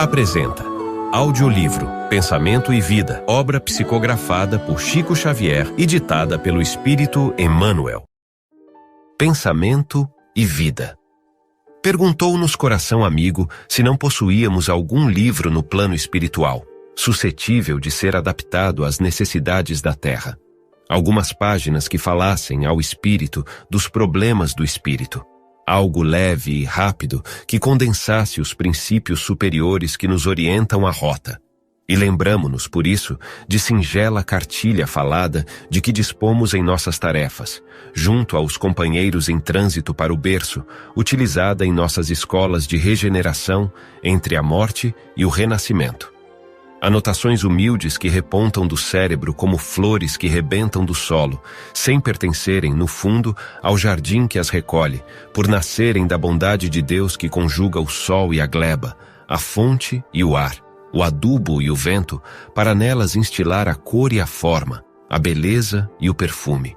apresenta audiolivro Pensamento e Vida, obra psicografada por Chico Xavier e ditada pelo Espírito Emmanuel. Pensamento e Vida. Perguntou-nos coração amigo se não possuíamos algum livro no plano espiritual, suscetível de ser adaptado às necessidades da terra. Algumas páginas que falassem ao espírito dos problemas do espírito. Algo leve e rápido que condensasse os princípios superiores que nos orientam a rota. E lembramo-nos, por isso, de singela cartilha falada de que dispomos em nossas tarefas, junto aos companheiros em trânsito para o berço, utilizada em nossas escolas de regeneração entre a morte e o renascimento. Anotações humildes que repontam do cérebro como flores que rebentam do solo, sem pertencerem, no fundo, ao jardim que as recolhe, por nascerem da bondade de Deus que conjuga o sol e a gleba, a fonte e o ar, o adubo e o vento, para nelas instilar a cor e a forma, a beleza e o perfume.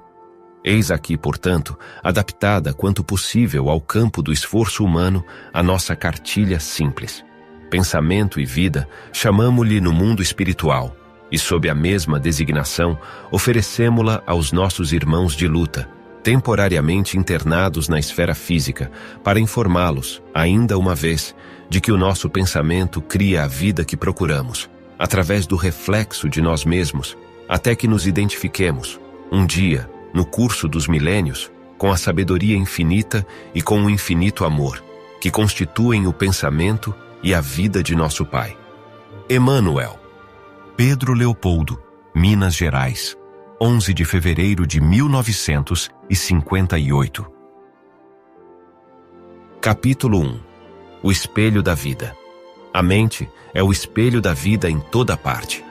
Eis aqui, portanto, adaptada quanto possível ao campo do esforço humano, a nossa cartilha simples. Pensamento e vida, chamamo-lhe no mundo espiritual, e sob a mesma designação, oferecemo-la aos nossos irmãos de luta, temporariamente internados na esfera física, para informá-los, ainda uma vez, de que o nosso pensamento cria a vida que procuramos, através do reflexo de nós mesmos, até que nos identifiquemos, um dia, no curso dos milênios, com a sabedoria infinita e com o infinito amor, que constituem o pensamento e a vida de nosso Pai. Emmanuel. Pedro Leopoldo, Minas Gerais, 11 de fevereiro de 1958. Capítulo 1. O espelho da vida. A mente é o espelho da vida em toda parte.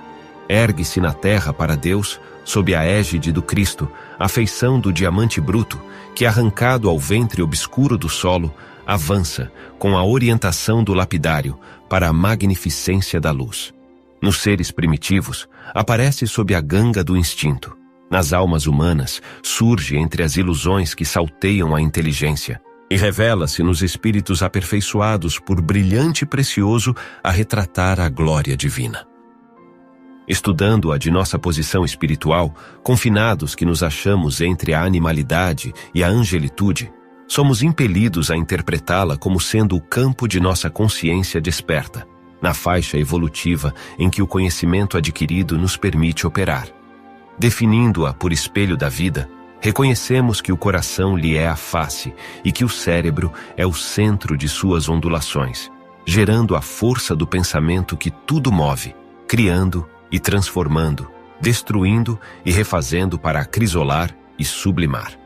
Ergue-se na terra para Deus, sob a égide do Cristo, a feição do diamante bruto, que, arrancado ao ventre obscuro do solo, avança, com a orientação do lapidário, para a magnificência da luz. Nos seres primitivos, aparece sob a ganga do instinto. Nas almas humanas, surge entre as ilusões que salteiam a inteligência, e revela-se nos espíritos aperfeiçoados por brilhante e precioso a retratar a glória divina. Estudando-a de nossa posição espiritual, confinados que nos achamos entre a animalidade e a angelitude, somos impelidos a interpretá-la como sendo o campo de nossa consciência desperta, na faixa evolutiva em que o conhecimento adquirido nos permite operar. Definindo-a por espelho da vida, reconhecemos que o coração lhe é a face e que o cérebro é o centro de suas ondulações, gerando a força do pensamento que tudo move, criando e transformando, destruindo e refazendo para acrisolar e sublimar.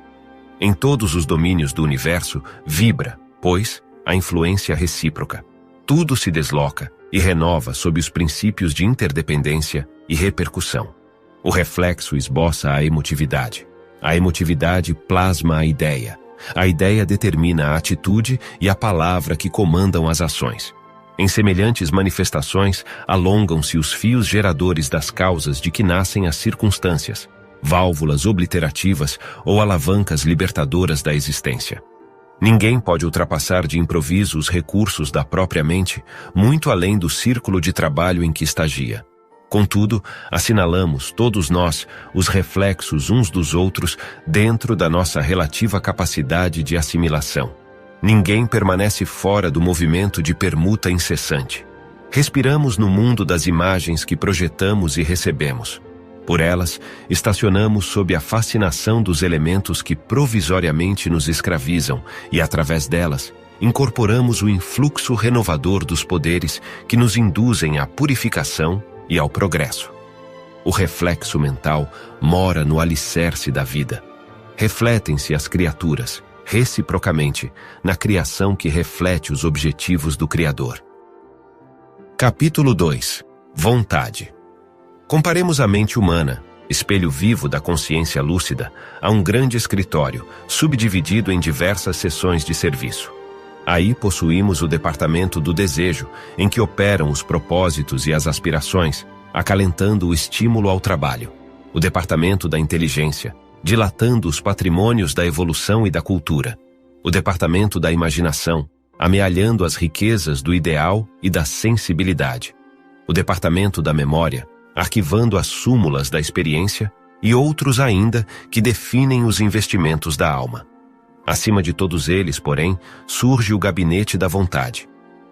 Em todos os domínios do universo vibra, pois, a influência recíproca. Tudo se desloca e renova sob os princípios de interdependência e repercussão. O reflexo esboça a emotividade. A emotividade plasma a ideia determina a atitude e a palavra que comandam as ações. Em semelhantes manifestações, alongam-se os fios geradores das causas de que nascem as circunstâncias, válvulas obliterativas ou alavancas libertadoras da existência. Ninguém pode ultrapassar de improviso os recursos da própria mente, muito além do círculo de trabalho em que estagia. Contudo, assinalamos, todos nós, os reflexos uns dos outros dentro da nossa relativa capacidade de assimilação. Ninguém permanece fora do movimento de permuta incessante. Respiramos no mundo das imagens que projetamos e recebemos. Por elas, estacionamos sob a fascinação dos elementos que provisoriamente nos escravizam e, através delas, incorporamos o influxo renovador dos poderes que nos induzem à purificação e ao progresso. O reflexo mental mora no alicerce da vida. Refletem-se as criaturas, reciprocamente, na criação que reflete os objetivos do Criador. Capítulo 2. Vontade. Comparemos a mente humana, espelho vivo da consciência lúcida, a um grande escritório, subdividido em diversas seções de serviço. Aí possuímos o departamento do desejo, em que operam os propósitos e as aspirações, acalentando o estímulo ao trabalho. O departamento da inteligência, dilatando os patrimônios da evolução e da cultura. O departamento da imaginação, amealhando as riquezas do ideal e da sensibilidade. O departamento da memória, arquivando as súmulas da experiência, e outros ainda que definem os investimentos da alma. Acima de todos eles, porém, surge o gabinete da vontade.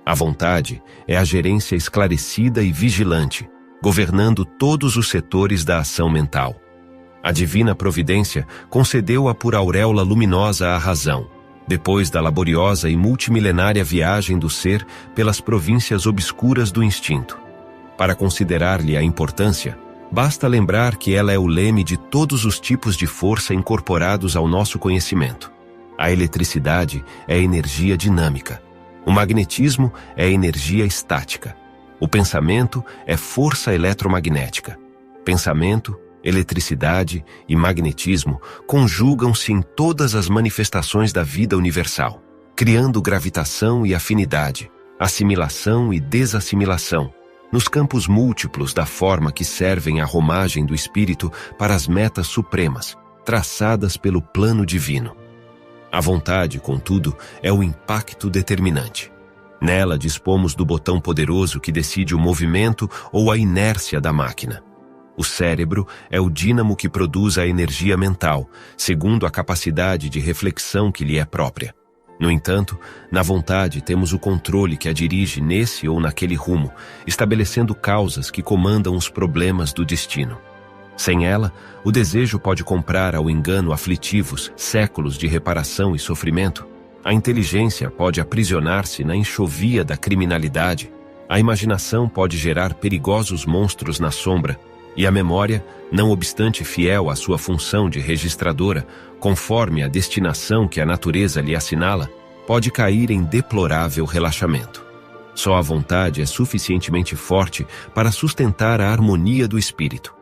A vontade é a gerência esclarecida e vigilante, governando todos os setores da ação mental. A divina providência concedeu-a por auréola luminosa à razão, depois da laboriosa e multimilenária viagem do ser pelas províncias obscuras do instinto. Para considerar-lhe a importância, basta lembrar que ela é o leme de todos os tipos de força incorporados ao nosso conhecimento. A eletricidade é energia dinâmica. O magnetismo é energia estática. O pensamento é força eletromagnética. Pensamento, eletricidade e magnetismo conjugam-se em todas as manifestações da vida universal, criando gravitação e afinidade, assimilação e desassimilação, nos campos múltiplos da forma que servem à romagem do espírito para as metas supremas, traçadas pelo plano divino. A vontade, contudo, é o impacto determinante. Nela dispomos do botão poderoso que decide o movimento ou a inércia da máquina. O cérebro é o dínamo que produz a energia mental, segundo a capacidade de reflexão que lhe é própria. No entanto, na vontade temos o controle que a dirige nesse ou naquele rumo, estabelecendo causas que comandam os problemas do destino. Sem ela, o desejo pode comprar ao engano aflitivos séculos de reparação e sofrimento. A inteligência pode aprisionar-se na enxovia da criminalidade. A imaginação pode gerar perigosos monstros na sombra. E a memória, não obstante fiel à sua função de registradora, conforme a destinação que a natureza lhe assinala, pode cair em deplorável relaxamento. Só a vontade é suficientemente forte para sustentar a harmonia do espírito.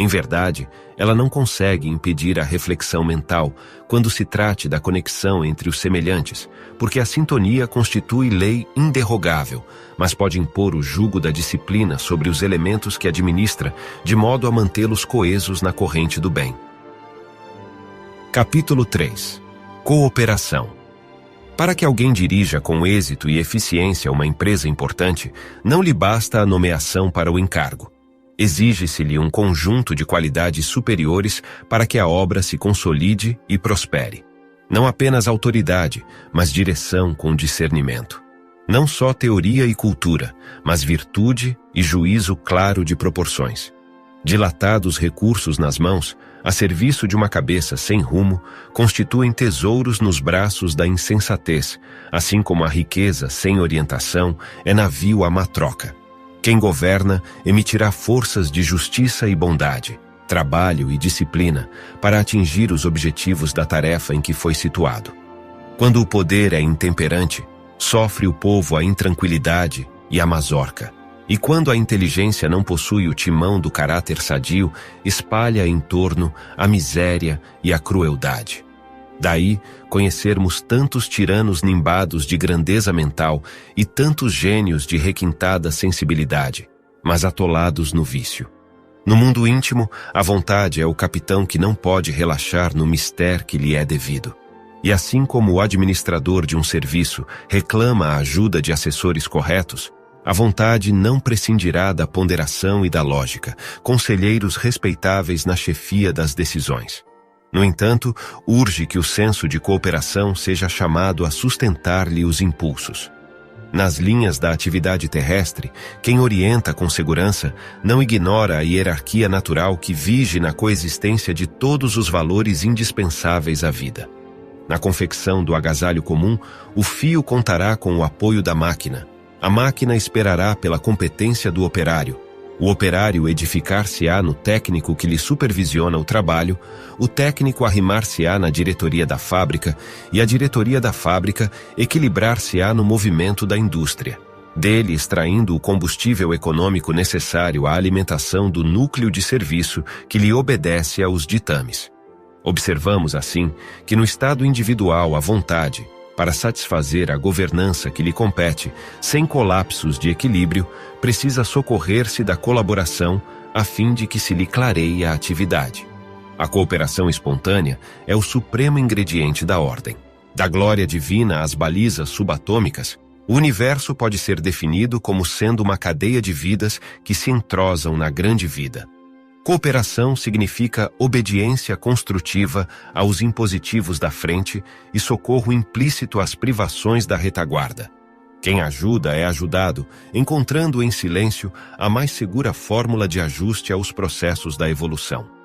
Em verdade, ela não consegue impedir a reflexão mental quando se trate da conexão entre os semelhantes, porque a sintonia constitui lei inderrogável, mas pode impor o jugo da disciplina sobre os elementos que administra, de modo a mantê-los coesos na corrente do bem. Capítulo 3. Cooperação. Para que alguém dirija com êxito e eficiência uma empresa importante, não lhe basta a nomeação para o encargo. Exige-se-lhe um conjunto de qualidades superiores para que a obra se consolide e prospere. Não apenas autoridade, mas direção com discernimento. Não só teoria e cultura, mas virtude e juízo claro de proporções. Dilatados recursos nas mãos, a serviço de uma cabeça sem rumo, constituem tesouros nos braços da insensatez, assim como a riqueza sem orientação é navio à má troca. Quem governa emitirá forças de justiça e bondade, trabalho e disciplina para atingir os objetivos da tarefa em que foi situado. Quando o poder é intemperante, sofre o povo a intranquilidade e a mazorca. E quando a inteligência não possui o timão do caráter sadio, espalha em torno a miséria e a crueldade. Daí, conhecermos tantos tiranos nimbados de grandeza mental e tantos gênios de requintada sensibilidade, mas atolados no vício. No mundo íntimo, a vontade é o capitão que não pode relaxar no mistério que lhe é devido. E assim como o administrador de um serviço reclama a ajuda de assessores corretos, a vontade não prescindirá da ponderação e da lógica, conselheiros respeitáveis na chefia das decisões. No entanto, urge que o senso de cooperação seja chamado a sustentar-lhe os impulsos. Nas linhas da atividade terrestre, quem orienta com segurança não ignora a hierarquia natural que vige na coexistência de todos os valores indispensáveis à vida. Na confecção do agasalho comum, o fio contará com o apoio da máquina. A máquina esperará pela competência do operário. O operário edificar-se-á no técnico que lhe supervisiona o trabalho, o técnico arrimar-se-á na diretoria da fábrica e a diretoria da fábrica equilibrar-se-á no movimento da indústria, dele extraindo o combustível econômico necessário à alimentação do núcleo de serviço que lhe obedece aos ditames. Observamos, assim, que no estado individual a vontade, para satisfazer a governança que lhe compete, sem colapsos de equilíbrio, precisa socorrer-se da colaboração a fim de que se lhe clareie a atividade. A cooperação espontânea é o supremo ingrediente da ordem. Da glória divina às balizas subatômicas, o universo pode ser definido como sendo uma cadeia de vidas que se entrosam na grande vida. Cooperação significa obediência construtiva aos impositivos da frente e socorro implícito às privações da retaguarda. Quem ajuda é ajudado, encontrando em silêncio a mais segura fórmula de ajuste aos processos da evolução.